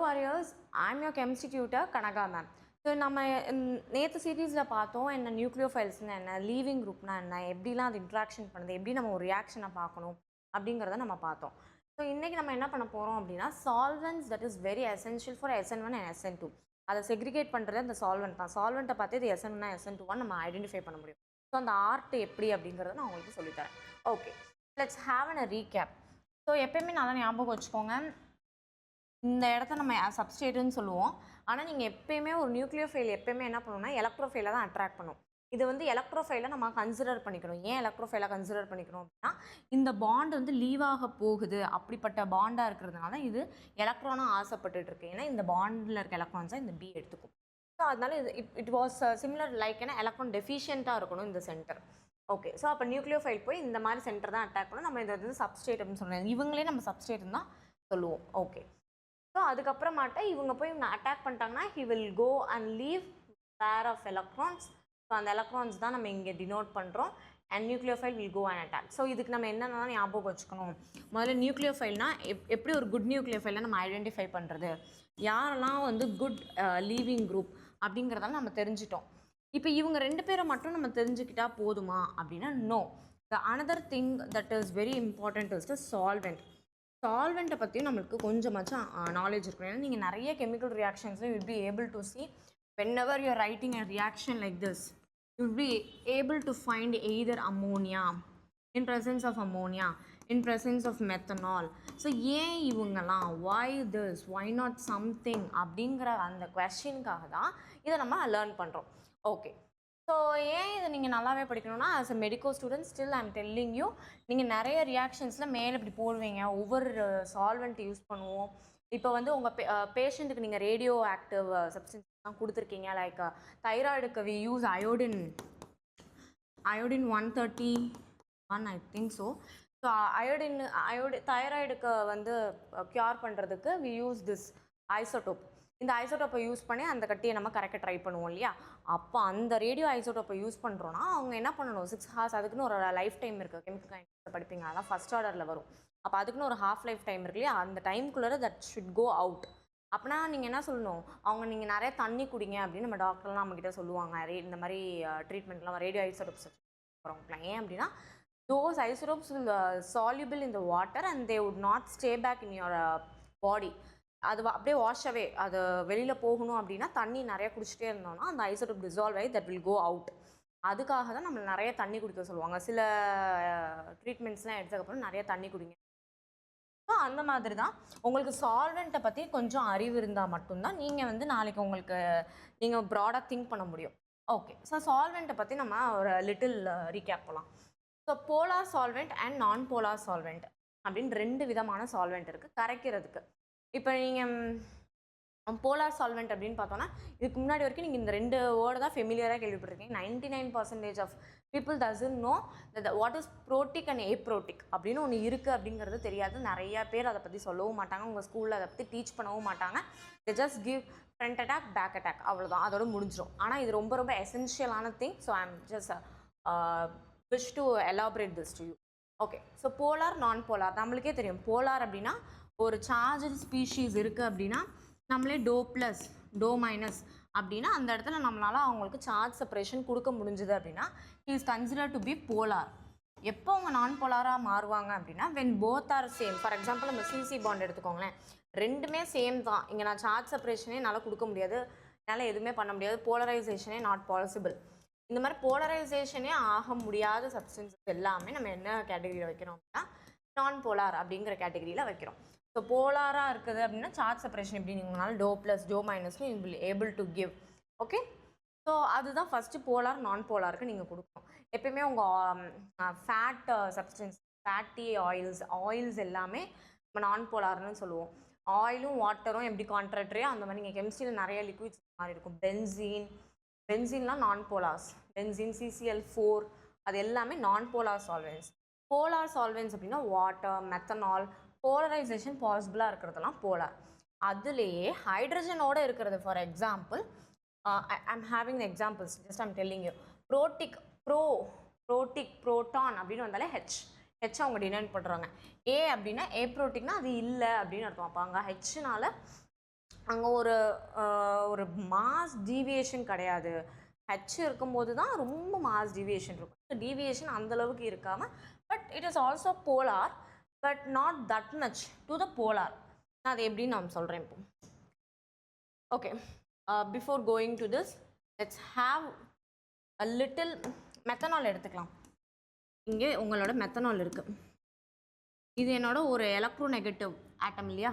Warriors, I'm your chemistry tutor Kanaka ma'am. So நம்ம நேற்று சீரீஸில் பார்த்தோம் என்ன நியூக்ளியோஃபைல்ஸ்னா என்ன, லீவிங் குரூப்னா என்ன, எப்படிலாம் அது இன்ட்ராக்ஷன் பண்ணுது, எப்படி நம்ம ஒரு ரியாக்ஷனை பார்க்கணும் அப்படிங்கிறத நம்ம பார்த்தோம். ஸோ இன்றைக்கி நம்ம என்ன பண்ண போகிறோம் அப்படின்னா, solvents that is very essential for SN1 and SN2. அதை செக்ரிகேட் பண்ணுறது அந்த சால்வெண்ட் தான். சால்வெண்ட்டை பார்த்து இது SN1 SN2 நம்ம ஐடென்டிஃபை பண்ண முடியும். ஸோ அந்த ஆர்ட் எப்படி அப்படிங்கிறத நான் உங்களுக்கு சொல்லித்தரேன். Okay, let's have an recap. So எப்பயுமே நல்லா ஞாபகம் வச்சுக்கோங்க, இந்த இடத்த நம்ம சப்ஸ்ட்ரேட்டுன்னு சொல்லுவோம். ஆனால் நீங்கள் எப்பயுமே ஒரு நியூக்ளியோஃபைல் எப்பயுமே என்ன பண்ணணும்னா எலக்ட்ரோஃபைலை தான் அட்ராக்ட் பண்ணும். இது வந்து எலக்ட்ரோஃபைலை நம்ம கன்சிடர் பண்ணிக்கணும். ஏன் எலக்ட்ரோஃபைலை கன்சிடர் பண்ணிக்கணும் அப்படின்னா, இந்த பாண்ட் வந்து லீவ் ஆக போகுது, அப்படிப்பட்ட பாண்டாக இருக்கிறதுனால இது எலக்ட்ரானாக ஆசைப்பட்டுட்டு இருக்கு. ஏன்னா இந்த பாண்டில் இருக்க எலக்ட்ரான்ஸாக இந்த பி எடுத்துக்கும். ஸோ அதனால இது இட் வாஸ் சிமிலர் லைக் ஏன்னா எலக்ட்ரான் டெஃபிஷியண்ட்டாக இருக்கணும் இந்த சென்டர். ஓகே, ஸோ அப்போ நியூக்ளியோஃபைல் போய் இந்த மாதிரி சென்டர் தான் அட்டாக் பண்ணணும். நம்ம இதை வந்து சப்ஸ்ட்ரேட் அப்படின்னு சொல்லுவோம். இவங்களே நம்ம சப்ஸ்ட்ரேட்னு தான் சொல்லுவோம். ஓகே, ஸோ அதுக்கப்புறமாட்ட இவங்க போய் இவங்க அட்டாக் பண்ணிட்டாங்கன்னா he will go and leave pair of electrons. So அந்த எலக்ட்ரான்ஸ் தான் நம்ம இங்கே டினோட் பண்ணுறோம். And nucleophile will go and attack. So இதுக்கு நம்ம என்னென்னா ஞாபகம் வச்சுக்கணும். முதல்ல நியூக்ளியோஃபைல்னா எப்படி ஒரு குட் நியூக்ளியோஃபைலை நம்ம ஐடென்டிஃபை பண்ணுறது, யாரெல்லாம் வந்து குட் லீவிங் குரூப் அப்படிங்கிறதால நம்ம தெரிஞ்சிட்டோம். இப்போ இவங்க ரெண்டு பேரை மட்டும் நம்ம தெரிஞ்சுக்கிட்டா போதுமா அப்படின்னா no. The another thing that is very important is the solvent. சால்வெண்ட்டை பற்றியும் நம்மளுக்கு கொஞ்சமாச்சும் நாலேஜ் இருக்கும். ஏன்னா நீங்கள் நிறைய கெமிக்கல் ரியாக்ஷன்ஸில் will be able to see whenever you are writing a reaction like this, you will be able to find either ammonia, in presence of ammonia, in presence of methanol. So ஏன் இவங்கெல்லாம், why this, why not something அப்படிங்கிற அந்த கொஸ்டினுக்காக தான் இதை நம்ம learn பண்ணுறோம். Okay, so ஏன் இதை நீங்கள் நல்லாவே படிக்கணும்னா, as a medical student still I'm telling you, நீங்கள் நிறைய ரியாக்ஷன்ஸில் மேலே இப்படி போடுவீங்க, ஒவ்வொரு சால்வெண்ட் யூஸ் பண்ணுவோம். இப்போ வந்து உங்கள் பேஷண்ட்டுக்கு நீங்கள் ரேடியோ ஆக்டிவ் சப்ஸ்டன்ஸ்லாம் கொடுத்துருக்கீங்க. லைக் தைராய்டுக்கு we use iodine 131 I think so. So தைராய்டுக்கு வந்து க்யூர் பண்ணுறதுக்கு வி யூஸ் திஸ் ஐசோடோப். இந்த ஐசோடோப்பை யூஸ் பண்ணி அந்த கட்டியை நம்ம கரெக்டாக ட்ரை பண்ணுவோம் இல்லையா. அப்போ அந்த ரேடியோ ஐசோடோப்பை யூஸ் பண்ணுறோன்னா அவங்க என்ன பண்ணணும், 6 hours, அதுக்குன்னு ஒரு லைஃப் டைம் இருக்குது. கெமிக்கல் கைன்ஸ் படிப்பீங்க, அதான் ஃபஸ்ட் ஆர்டரில் வரும். அப்போ அதுக்குன்னு ஒரு ஹாஃப் லைஃப் டைம் இருக்கு இல்லையா, அந்த டைமுக்குள்ளே தட் ஷுட் கோ அவுட். அப்படின்னா நீங்கள் என்ன சொல்லணும், நீங்கள் நிறைய தண்ணி குடிங்க அப்படின்னு நம்ம டாக்டர்லாம் நம்மக்கிட்ட சொல்லுவாங்க. இந்த மாதிரி ட்ரீட்மெண்ட்லாம் ரேடியோ ஐசோடோப்ஸ் போகிறவங்கலாம். ஏன் அப்படின்னா those isotopes will soluble in the water and they would not stay back in your body. அது அப்படியே வாஷ் அவே, அது வெளியில் போகணும் அப்படின்னா தண்ணி நிறைய குடிச்சிட்டே இருந்தோம்னா அந்த ஐசோடோப் டிசால்வ் ஆகி தட் வில் கோ அவுட். அதுக்காக தான் நம்ம நிறைய தண்ணி குடிக்க சொல்லுவாங்க. சில ட்ரீட்மெண்ட்ஸ்லாம் எடுத்ததுக்கப்புறம் நிறைய தண்ணி குடிங்க. ஸோ அந்த மாதிரி தான் உங்களுக்கு சால்வெண்ட்டை பற்றி கொஞ்சம் அறிவு இருந்தால் மட்டும்தான் நீங்கள் வந்து நாளைக்கு உங்களுக்கு நீங்கள் ப்ராடாக திங்க் பண்ண முடியும். ஓகே, ஸோ சால்வெண்ட்டை பற்றி நம்ம ஒரு லிட்டில் ரீகேப் போகலாம். ஸோ போலார் சால்வெண்ட் அண்ட் நான் போலார் சால்வெண்ட் அப்படின்னு 2 விதமான சால்வெண்ட் இருக்குது கரைக்கிறதுக்கு. இப்போ நீங்கள் போலார் சால்வெண்ட் அப்படின்னு பார்த்தோன்னா இதுக்கு முன்னாடி வரைக்கும் நீங்கள் இந்த 2 வேர்டு தான் ஃபெமிலியராக கேள்விப்பட்டிருக்கீங்க. 99% of people doesn't know what is protic and aprotic அப்படின்னு ஒன்று இருக்குது அப்படிங்கிறது தெரியாது. நிறையா பேர் அதை பற்றி சொல்லவும் மாட்டாங்க, உங்கள் ஸ்கூலில் அதை பற்றி டீச் பண்ணவும் மாட்டாங்க. They just give front attack back attack, அவ்வளோதான், அதோட முடிஞ்சிடும். ஆனால் இது ரொம்ப ரொம்ப எசென்ஷியலான thing. So I am just wish to elaborate this to you. Okay, so polar non polar நம்மளுக்கே தெரியும். போலார் அப்படின்னா ஒரு சார்ஜ் ஸ்பீஷீஸ் இருக்குது அப்படின்னா நம்மளே டோ ப்ளஸ் டோ மைனஸ் அப்படின்னா அந்த இடத்துல நம்மளால் அவங்களுக்கு சார்ஜ் செப்பரேஷன் கொடுக்க முடிஞ்சுது அப்படின்னா he is consider to be polar. எப்போ அவங்க நான் போலாராக மாறுவாங்க அப்படின்னா when both are same. For example நம்ம சிசி பாண்ட் எடுத்துக்கோங்களேன், ரெண்டுமே சேம் தான். இங்கே நான் சார்ஜ் செப்பரேஷனே என்னால் கொடுக்க முடியாது, என்னால் எதுவுமே பண்ண முடியாது, போலரைசேஷனே நாட் பாசிபிள். இந்த மாதிரி போலரைசேஷனே ஆக முடியாத சப்ஸ்டன்சஸ் எல்லாமே நம்ம என்ன கேட்டகரியில் வைக்கிறோம் அப்படின்னா நான் போலார் அப்படிங்கிற கேட்டகரியில் வைக்கிறோம். ஸோ போலாராக இருக்குது அப்படின்னா சார்ஜ் செப்பரேஷன் எப்படி நீங்களால டோ ப்ளஸ் டோ மைனஸ்னு you will able to give. Okay, so அதுதான் ஃபஸ்ட்டு போலார் நான் போலாருக்கு நீங்கள் கொடுக்கணும். எப்பயுமே உங்கள் ஃபேட் சப்ஸ்டன்ஸ், ஃபேட்டி ஆயில்ஸ் எல்லாமே நம்ம நான் போலார்னு சொல்லுவோம். ஆயிலும் வாட்டரும் எப்படி கான்ட்ராக்டரியோ அந்த மாதிரி நீங்கள் கெமிஸ்ட்ரியில் நிறைய லிக்விட்ஸ் மாதிரி இருக்கும். பென்சீன்லாம் நான் போலார்ஸ், பென்சீன் CCl4 அது எல்லாமே நான் போலார் சால்வெண்ட்ஸ். போலார் சால்வெண்ட்ஸ் அப்படின்னா வாட்டர், மெத்தனால், போலரைசேஷன் பாசிபிளாக இருக்கிறதெல்லாம் போலார். அதுலேயே ஹைட்ரஜனோடு இருக்கிறது, for example I'm having examples, just I'm telling you. Proton அப்படின்னு வந்தாலே ஹெச் அவங்க டினைன் பண்ணுறாங்க. ஏ அப்படின்னா ஏப்ரோட்டிக்னா அது இல்லை அப்படின்னு அர்த்தம். அப்போ அங்கே ஹெச்னால அங்கே ஒரு மாஸ் டீவியேஷன் கிடையாது. ஹெச் இருக்கும்போது தான் ரொம்ப மாஸ் டீவியேஷன் இருக்கும். டீவியேஷன் அந்தளவுக்கு இருக்காமல், but it is also polar, but not that much to the polar. நான் அது எப்படின்னு நான் சொல்கிறேன் இப்போ. Okay, before going to this, let's have a little methanol எடுத்துக்கலாம். இங்கே உங்களோட மெத்தனால் இருக்குது. இது என்னோட ஒரு எலக்ட்ரோநெகட்டிவ் ஆட்டம் இல்லையா?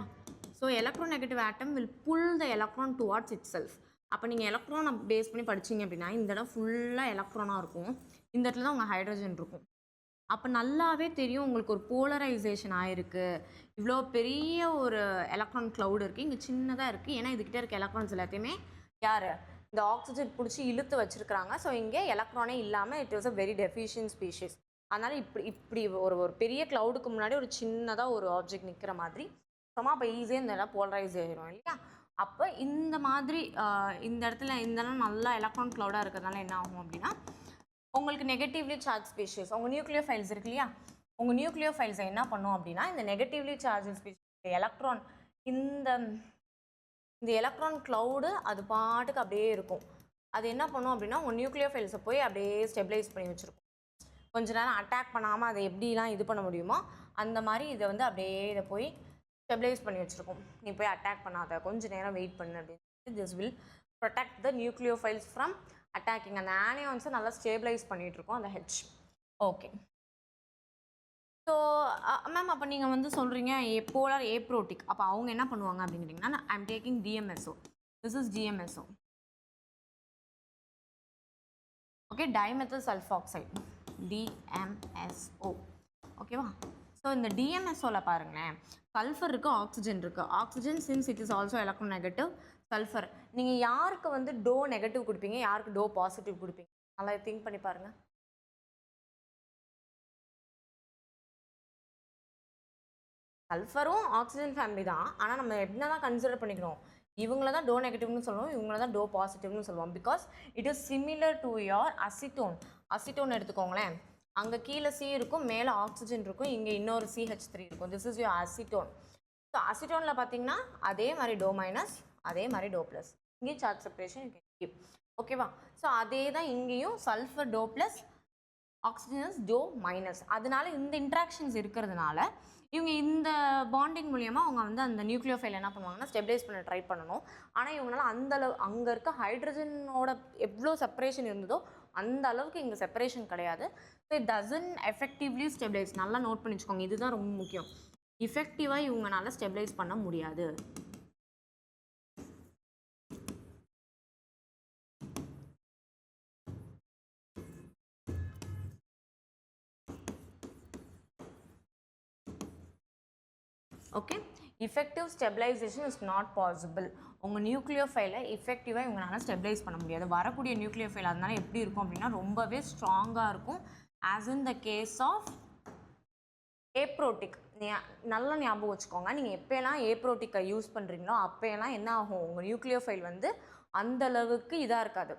So electronegative atom will pull the electron towards itself. அப்போ நீங்கள் எலக்ட்ரானை பேஸ் பண்ணி படிச்சிங்க அப்படின்னா இந்த இடம் ஃபுல்லாக எலக்ட்ரானாக இருக்கும், இந்த இடத்துல தான் உங்கள் ஹைட்ரஜன் இருக்கும். அப்போ நல்லாவே தெரியும் உங்களுக்கு ஒரு போலரைசேஷன் ஆகிருக்கு. இவ்வளோ பெரிய ஒரு எலக்ட்ரான் க்ளவுட் இருக்குது, இங்கே சின்னதாக இருக்குது. ஏன்னா இதுக்கிட்ட இருக்க எலக்ட்ரான்ஸ் எல்லாத்தையுமே யார் இந்த ஆக்சிஜன் பிடிச்சி இழுத்து வச்சுருக்கிறாங்க. ஸோ இங்கே எலக்ட்ரானே இல்லாமல் it was a very deficient species. அதனால் இப்படி ஒரு பெரிய க்ளவுடுக்கு முன்னாடி ஒரு சின்னதாக ஒரு ஆப்ஜெக்ட் நிற்கிற மாதிரி சும்மா அப்போ ஈஸியாக இந்த இடம் போலரைஸ் ஆகிரும் இல்லையா? அப்போ இந்த மாதிரி இந்த இடத்துல இந்த இடம் நல்லா எலக்ட்ரான் க்ளவுடாக இருக்கிறதுனால என்ன ஆகும் அப்படின்னா, உங்களுக்கு நெகட்டிவ்லி சார்ஜ் ஸ்பீஷிஸ் உங்கள் நியூக்ளியர் ஃபைல்ஸ் இருக்கு இல்லையா? உங்கள் நியூக்ளியர் ஃபைல்ஸை என்ன பண்ணும் அப்படின்னா, இந்த நெகட்டிவ்லி சார்ஜ் ஸ்பீஷிஸ் எலக்ட்ரான் இந்த எலக்ட்ரான் க்ளவுடு அது பாட்டுக்கு அப்படியே இருக்கும். அது என்ன பண்ணும் அப்படின்னா, உங்கள் நியூக்ளியர் ஃபைல்ஸை போய் அப்படியே ஸ்டெபிலைஸ் பண்ணி வச்சுருக்கும். கொஞ்ச நேரம் அட்டாக் பண்ணாமல் அதை எப்படிலாம் இது பண்ண முடியுமோ அந்த மாதிரி இதை வந்து அப்படியே இதை போய் ஸ்டெபிலைஸ் பண்ணி வச்சுருக்கோம். நீ போய் அட்டாக் பண்ணாத, கொஞ்சம் நேரம் வெயிட் பண்ணு அப்படின்னு. This will protect the nucleophiles from attacking. அந்த ஆனியான்ஸை நல்லா ஸ்டேபிளைஸ் பண்ணிகிட்ருக்கோம் அந்த ஹெச். ஓகே, ஸோ மேம் அப்போ நீங்கள் வந்து சொல்கிறீங்க போலார் ஏப்ரோட்டிக். அப்போ அவங்க என்ன பண்ணுவாங்க அப்படிங்கிறீங்கன்னா, I am taking DMSO. This is DMSO. Okay, dimethyl sulfoxide, DMSO. ஓகேவா? ஸோ இந்த டிஎம்எஸ்ஓவில் பாருங்களேன், சல்ஃபர் இருக்குது, ஆக்சிஜன் இருக்குது. Oxygen since it is also electronegative. Sulphur நீங்கள் யாருக்கு வந்து டோ நெகட்டிவ் கொடுப்பீங்க, யாருக்கு டோ பாசிட்டிவ் கொடுப்பீங்க? நல்லா திங்க் பண்ணி பாருங்கள். சல்ஃபரும் ஆக்சிஜன் ஃபேமிலி தான், ஆனால் நம்ம என்ன தான் கன்சிடர் பண்ணிக்கணும், இவங்கள தான் டோ நெகட்டிவ்னு சொல்லுவோம், இவங்கள தான் டோ பாசிட்டிவ்னு சொல்லுவோம். Because it is similar to your acetone. Acetone எடுத்துக்கோங்களேன், அங்கே கீழே சி இருக்கும், மேலே ஆக்சிஜன் இருக்கும், இங்கே இன்னொரு CH3 இருக்கும். This is your acetone. So அசிட்டோனில் பார்த்தீங்கன்னா அதே மாதிரி டோ மைனஸ், அதே மாதிரி டோ ப்ளஸ். இங்கேயும் சார்ஜ் செப்பரேஷன் ஓகேவா? ஸோ அதே தான் இங்கேயும் சல்ஃபர் டோ ப்ளஸ், ஆக்சிஜன் டோ மைனஸ். அதனால இந்த இன்ட்ராக்ஷன்ஸ் இருக்கிறதுனால இவங்க இந்த பாண்டிங் மூலியமாக அவங்க வந்து அந்த நியூக்ளியோஃபைல் என்ன பண்ணுவாங்கன்னா ஸ்டெபிலைஸ் பண்ண ட்ரை பண்ணணும். ஆனால் இவங்களால அந்தளவு அங்கே இருக்க ஹைட்ரஜனோட எவ்வளோ செப்பரேஷன் இருந்ததோ அந்த அளவுக்கு இங்கே செப்பரேஷன் கிடையாது. So it doesn't effectively stabilise. நல்லா நோட் பண்ணி வச்சுக்கோங்க, இதுதான் ரொம்ப முக்கியம். இஃபெக்டிவாக இவங்களால ஸ்டெபிலைஸ் பண்ண முடியாது. Okay, effective stabilization is not possible. உங்கள் நியூக்ளியோஃபைலை எஃபெக்டிவாக இவங்களால ஸ்டெபிலைஸ் பண்ண முடியாது. வரக்கூடிய நியூக்ளியோஃபைல் அதனால எப்படி இருக்கும் அப்படின்னா ரொம்பவே ஸ்ட்ராங்காக இருக்கும். As in the case of aprotic. நல்லா ஞாபகம் வச்சுக்கோங்க, நீங்கள் எப்போயெல்லாம் ஏப்ரோட்டிக்கை யூஸ் பண்ணுறீங்களோ அப்போயெல்லாம் என்ன ஆகும், உங்கள் நியூக்ளியோஃபைல் வந்து அந்தளவுக்கு இதாக இருக்காது.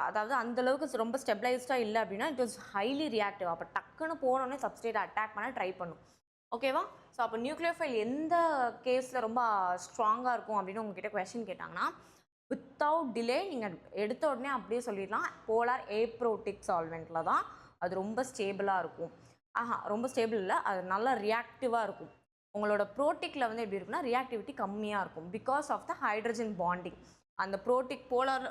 அதாவது அந்தளவுக்கு ரொம்ப ஸ்டெபிளைஸ்டாக இல்லை அப்படின்னா இட் வாஸ் ஹைலி ரியாக்டிவ். அப்போ டக்குன்னு போனோடனே சப்ஸ்டேட்டை அட்டாக் பண்ண ட்ரை பண்ணும். ஓகேவா? ஸோ அப்போ நியூக்ளியோஃபைல் எந்த கேஸில் ரொம்ப ஸ்ட்ராங்காக இருக்கும் அப்படின்னு உங்ககிட்ட கொஸ்டின் கேட்டாங்கன்னா, வித்தவுட் டிலே நீங்கள் எடுத்த உடனே அப்படியே சொல்லிடலாம், போலார் ஏப்ரோட்டிக் சால்வெண்ட்டில் தான் அது ரொம்ப ஸ்டேபிளாக இருக்கும். ரொம்ப ஸ்டேபிள் இல்லை, அது நல்லா ரியாக்டிவாக இருக்கும். உங்களோட ப்ரோட்டிக்கில் வந்து எப்படி இருக்குன்னா ரியாக்டிவிட்டி கம்மியாக இருக்கும் because of the hydrogen bonding. அந்த ப்ரோட்டிக் போலார்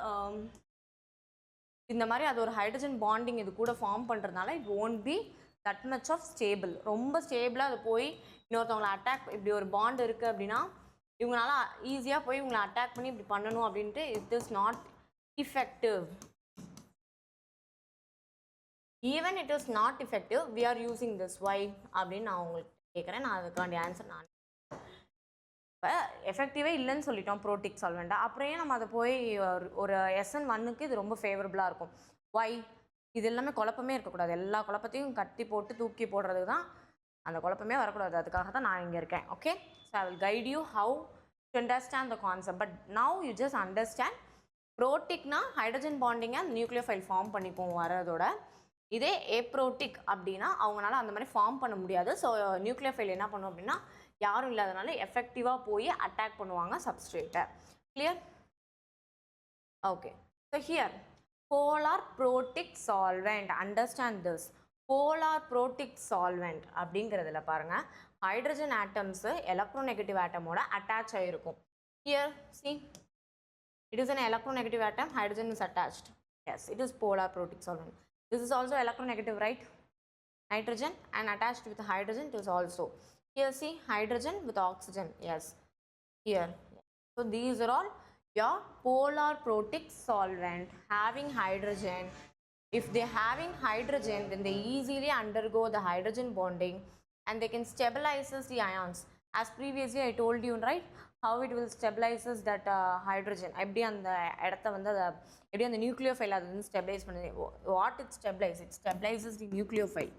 இந்த மாதிரி அது ஒரு ஹைட்ரஜன் பாண்டிங் இது கூட ஃபார்ம் பண்ணுறதுனால it won't be that much of stable. ரொம்ப ஸ்டேபிளாக அது போய் இன்னொருத்தவங்களை அட்டாக், இப்படி ஒரு பாண்ட் இருக்குது அப்படின்னா இவங்களால ஈஸியாக போய் இவங்களை அட்டாக் பண்ணி இப்படி பண்ணணும் அப்படின்ட்டு it is not effective. Even it is not effective, we are using this. Why அப்படின்னு நான் உங்களுக்கு கேட்குறேன். நான் அதுக்காண்டி ஆன்சர் நான் இப்போ எஃபெக்டிவே இல்லைன்னு சொல்லிட்டோம் ப்ரோட்டிக் சால்வெண்ட்டாக. அப்புறம் ஏன் நம்ம அதை போய் ஒரு SN1க்கு இது ரொம்ப ஃபேவரபுளாக இருக்கும். வை? இது எல்லாமே குழப்பமே இருக்கக்கூடாது. எல்லா குழப்பத்தையும் கட்டி போட்டு தூக்கி போடுறதுக்கு தான், அந்த குழப்பமே வரக்கூடாது. அதுக்காக தான் நான் இங்கே இருக்கேன். Okay, so I will guide you how to understand the concept. But now you just understand ப்ரோட்டிக்னா ஹைட்ரஜன் பாண்டிங்கை நியூக்ளியோஃபைல் ஃபார்ம் பண்ணிப்போம் வரதோட. இதே ஏப்ரோட்டிக் அப்படின்னா அவங்களால அந்த மாதிரி ஃபார்ம் பண்ண முடியாது. ஸோ நியூக்ளியோஃபைல் என்ன பண்ணும் அப்படின்னா யாரும் இல்லாதனால எஃபெக்டிவாக போய் அட்டாக் பண்ணுவாங்க சப்ஸ்ட்ரேட்டை. Clear? Okay. So here polar protic solvent, understand this. polar protic solvent அப்படிங்கிறதுல பாருங்க ஹைட்ரஜன் ஆட்டம்ஸ் எலக்ட்ரோநெகட்டிவ் ஆட்டமோட அட்டாச் ஆகிருக்கும். Here see, it is an electronegative atom, hydrogen is attached. Yes, it is polar protic solvent. This is also electronegative, right? Nitrogen and attached with hydrogen it is also. Here see, hydrogen with oxygen. Yes, here. So these are all your polar protic solvent having hydrogen. If they having hydrogen, then they easily undergo the hydrogen bonding and they can stabilize the ions. As previously I told you, right, how it will stabilizes that hydrogen. எப்படி அந்த இடத்த வந்து எப்படி அந்த nucleophile அது வந்து stabilise பண்ணுது. What it stabilise? It stabilises the nucleophile.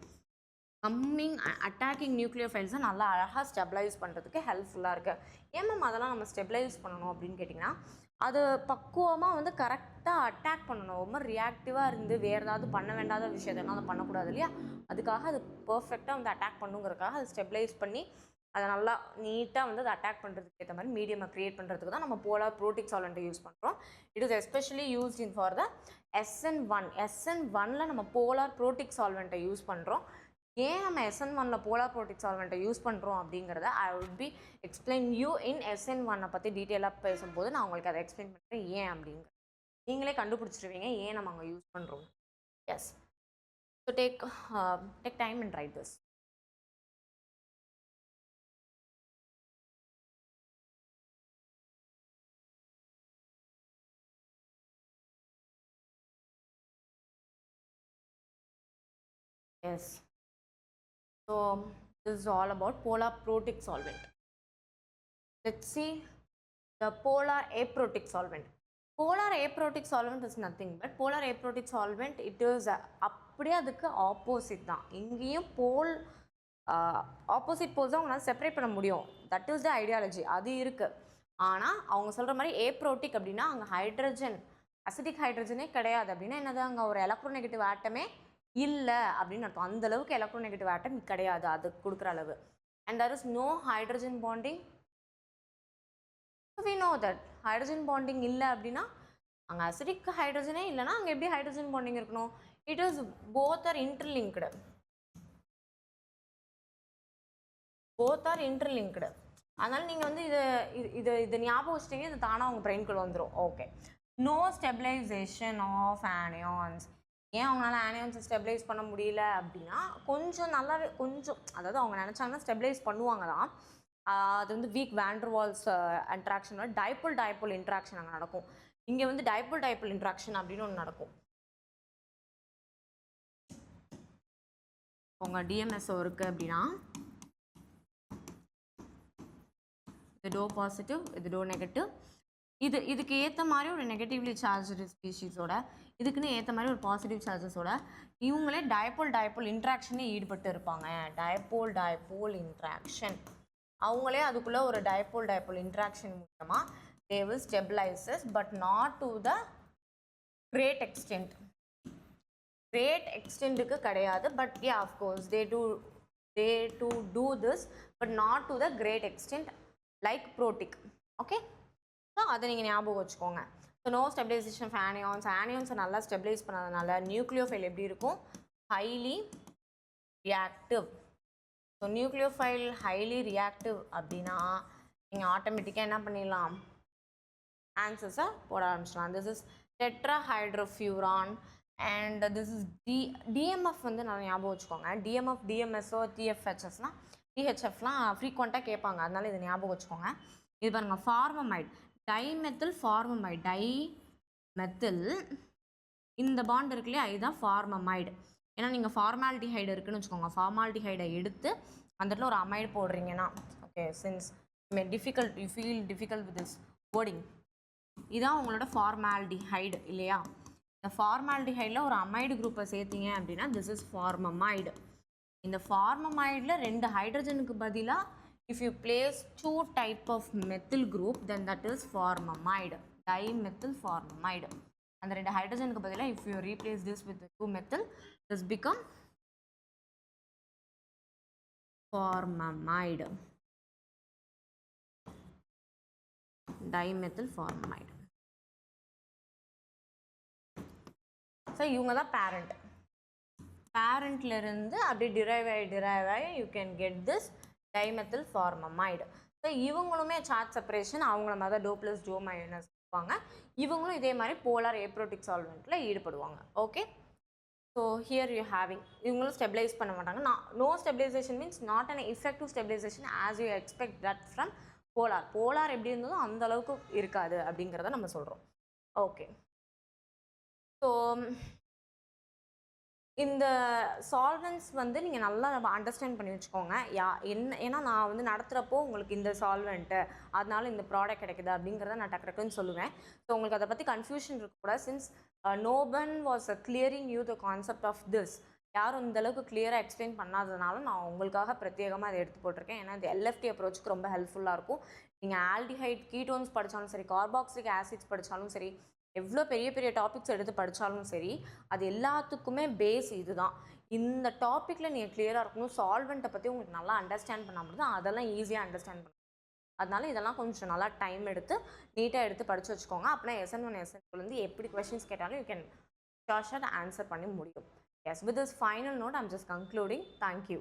Coming attacking நியூக்ளியோஃபைல்ஸை நல்லா அழகாக ஸ்டெபிலைஸ் பண்ணுறதுக்கு ஹெல்ப்ஃபுல்லாக இருக்குது. ஏன் மேம் அதெல்லாம் நம்ம ஸ்டெபிலைஸ் பண்ணணும் அப்படின்னு கேட்டிங்கன்னா, அது பக்குவமாக வந்து கரெக்டாக அட்டாக் பண்ணணும். ரொம்ப ரியாக்டிவாக இருந்து வேறு ஏதாவது பண்ண வேண்டாத விஷயத்தெல்லாம் அதை பண்ணக்கூடாது இல்லையா? அதுக்காக அது பர்ஃபெக்டாக வந்து அட்டாக் பண்ணுங்கிறதுக்காக அது ஸ்டெபிலைஸ் பண்ணி அதை நல்லா நீட்டாக வந்து அதை அட்டாக் பண்ணுறதுக்கு ஏற்ற மாதிரி மீடியமை க்ரியேட் பண்ணுறதுக்கு தான் நம்ம போலார் ப்ரோட்டிக் சால்வெண்ட்டை யூஸ் பண்ணுறோம். It is especially used in for the SN1. SN1ல நம்ம போலார் ப்ரோட்டிக் சால்வெண்ட்டை யூஸ் பண்ணுறோம். ஏன் நம்ம SN1ல போலார் ப்ரோட்டிக் சால்வெண்ட்டை யூஸ் பண்ணுறோம் அப்படிங்கிறத I would be explain you in SN1 பற்றி டீட்டெயிலாக பேசும்போது நான் உங்களுக்கு அதை எக்ஸ்பிளைன் பண்ணுறேன் ஏன் அப்படிங்கிற. நீங்களே கண்டுபிடிச்சிருவீங்க ஏன் நம்ம அங்கே யூஸ் பண்ணுறோம். Yes, so take time and write this. Yes, so this is all about polar protic solvent. Let's see the polar aprotic solvent. Polar aprotic solvent is nothing but polar aprotic solvent, it is அப்படியே அதுக்கு opposite தான். இங்கேயும் போல் opposite poles தான் அவங்களால separate பண்ண முடியும். That is the ideology, அது இருக்குது. ஆனால் அவங்க சொல்கிற மாதிரி ஏப்ரோட்டிக் அப்படின்னா அங்கே ஹைட்ரஜன் அசிட்டிக் ஹைட்ரஜனே கிடையாது. அப்படின்னா என்னது, அங்கே ஒரு எலக்ட்ரோநெகட்டிவ் ஆட்டமே இல்லை அப்படின்னு அர்த்தம். அந்த அளவுக்கு எலக்ட்ரோநெகட்டிவ் ஆட்டம் கிடையாது அது கொடுக்குற அளவு. And there is no hydrogen bonding. we know that hydrogen bonding இல்லை அப்படின்னா அங்கே அசிடிக் ஹைட்ரஜனே இல்லைன்னா அங்கே எப்படி ஹைட்ரஜன் பாண்டிங் இருக்கணும்? It is both are interlinked. அதனால நீங்கள் வந்து இதை ஞாபகம் வச்சிட்டீங்க, இது தானாக உங்கள் பிரெயின்குள்ளே வந்துடும். Okay, no stabilisation of anions. ஏன் அவங்களால ஆனியான்ஸை ஸ்டெபிலைஸ் பண்ண முடியல அப்படின்னா கொஞ்சம் நல்லாவே கொஞ்சம், அதாவது அவங்க நினச்சாங்கன்னா ஸ்டெபிலைஸ் பண்ணுவாங்க தான். அது வந்து வீக் வாண்டர்வால்ஸ் இன்ட்ராக்ஷனோட டைபோல் இன்ட்ராக்ஷன் அங்கே நடக்கும். இங்கே வந்து டைபோல் இன்ட்ராக்ஷன் அப்படின்னு ஒன்று நடக்கும். உங்கள் டிஎம்எஸ்ஓ இருக்குது அப்படின்னா இது டோ பாசிட்டிவ், இது டோ நெகட்டிவ். இதுக்கு ஏற்ற மாதிரி ஒரு நெகட்டிவ்லி சார்ஜ்டு ஸ்பீஷீஸோட, இதுக்குன்னு ஏற்ற மாதிரி ஒரு பாசிட்டிவ் சார்ஜஸோட இவங்களே டைபோல் இன்ட்ராக்ஷனே ஈடுபட்டு இருப்பாங்க. டைபோல் இன்ட்ராக்ஷன், அவங்களே அதுக்குள்ளே ஒரு டைபோல் இன்ட்ராக்ஷன் மூலமாக they will stabilizes but not to the great extent. க்கு கிடையாது, but yeah, of course they do this but not to the great extent like protic. okay, so அதை நீங்கள் ஞாபகம் வச்சுக்கோங்க. ஸோ நோ ஸ்டெபிலைசேஷன் ஆஃப் ஆனியான்ஸை நல்லா stabilise பண்ணாதனால nucleophile எப்படி இருக்கும்? Highly reactive. So nucleophile highly reactive அப்படின்னா நீங்கள் ஆட்டோமேட்டிக்காக என்ன பண்ணிடலாம்? ஆன்சர்ஸை போட ஆரம்பிச்சிடலாம். This is tetrahydrofuran and this is DMF வந்து நல்லா ஞாபகம் வச்சுக்கோங்க. டிஎம்எஃப், டிஎம்எஸ்ஓ, டிஎஃப்ஹெச்எஸ்லாம் டிஹெச்எஃப்லாம் ஃப்ரீக்வெண்ட்டாக கேட்பாங்க, அதனால இதை ஞாபகம் வச்சுக்கோங்க. இது பாருங்கள், ஃபார்மமைட், டைமெத்தில் ஃபார்மமைட், டைமெத்தில் இந்த பாண்ட் இருக்கு இல்லையா, இதுதான் ஃபார்மமைடு. ஏன்னா நீங்கள் ஃபார்மால்டிஹைடு இருக்குன்னு வச்சுக்கோங்க, ஃபார்மால்டிஹைடை எடுத்து அந்த இடத்துல ஒரு அமைடு போடுறீங்கன்னா, okay, since you feel difficult with this wording, இதுதான் உங்களோட ஃபார்மால்டிஹைடு இல்லையா? இந்த ஃபார்மால்டிஹைடில் ஒரு அமைடு குரூப்பை சேர்த்தீங்க அப்படின்னா திஸ் இஸ் ஃபார்மமைடு. இந்த ஃபார்மமைடில் 2 ஹைட்ரஜனுக்கு பதிலாக if you place 2 type of methyl group then that is formamide, dimethyl formamide. and 2 hydrogenக்கு பதிலா if you replace this with 2 methyl this become formamide. Dimethyl formamide. So இவங்க தான் பேரண்ட். பேரண்ட்லேருந்து அப்படியே டிரைவ் ஆகி you can get this dimethyl formamide. So இவங்களுமே charge separation அவங்கள மாதிரி தான் டோ ப்ளஸ் டோ மைனஸ் இருப்பாங்க. இவங்களும் இதே மாதிரி போலார் ஏப்ரோட்டிக் சால்வெண்ட்டில் ஈடுபடுவாங்க. Okay, so here you having. இவங்களும் ஸ்டெபிலைஸ் பண்ண மாட்டாங்க. No stabilisation means not an effective stabilisation as you expect that from polar. Polar எப்படி இருந்ததோ அந்த அளவுக்கு இருக்காது அப்படிங்கிறத நம்ம சொல்கிறோம். ஓகே, ஸோ இந்த சால்வெண்ட்ஸ் வந்து நீங்கள் நல்லா அண்டர்ஸ்டாண்ட் பண்ணி வச்சுக்கோங்க. ஏன்னா நான் வந்து நடத்துகிறப்போ உங்களுக்கு இந்த சால்வெண்ட்டு அதனால இந்த ப்ராடக்ட் கிடைக்குது அப்படிங்கிறத நான் டக்குன்னு சொல்லுவேன். ஸோ உங்களுக்கு அதை பற்றி கன்ஃபியூஷன் இருக்கக்கூடாது. Since no one was clearing you the concept of this. யாரும் இந்தளவுக்கு கிளியராக எக்ஸ்பிளைன் பண்ணாததுனால நான் உங்களுக்காக பிரத்யேகமாக அதை எடுத்து போட்டிருக்கேன். ஏன்னா இது எல்எஃப்டி அப்ரோச்சுக்கு ரொம்ப ஹெல்ப்ஃபுல்லாக இருக்கும். நீங்கள் ஆல்டிஹைட் கீட்டோன்ஸ் படித்தாலும் சரி, கார்பாக்சிலிக் ஆசிட்ஸ் படித்தாலும் சரி, எவ்வளோ பெரிய பெரிய டாபிக்ஸ் எடுத்து படித்தாலும் சரி, அது எல்லாத்துக்குமே பேஸ் இதுதான். இந்த டாப்பிக்கில் நீங்கள் கிளியராக இருக்கணும். சால்வெண்ட்டை பற்றி உங்களுக்கு நல்லா அண்டர்ஸ்டாண்ட் பண்ணாமல் தான் அதெல்லாம் ஈஸியாக அண்டர்ஸ்டாண்ட் பண்ணணும். அதனால இதெல்லாம் கொஞ்சம் நல்லா டைம் எடுத்து நீட்டாக எடுத்து படித்து வச்சுக்கோங்க. அப்படின்னா SN1 SN2 எப்படி கொஸ்டின்ஸ் கேட்டாலும் யூ கேன் ஷார்ட் ஆன்சர் பண்ணி முடியும். Yes, with this final note I'm just concluding. Thank you.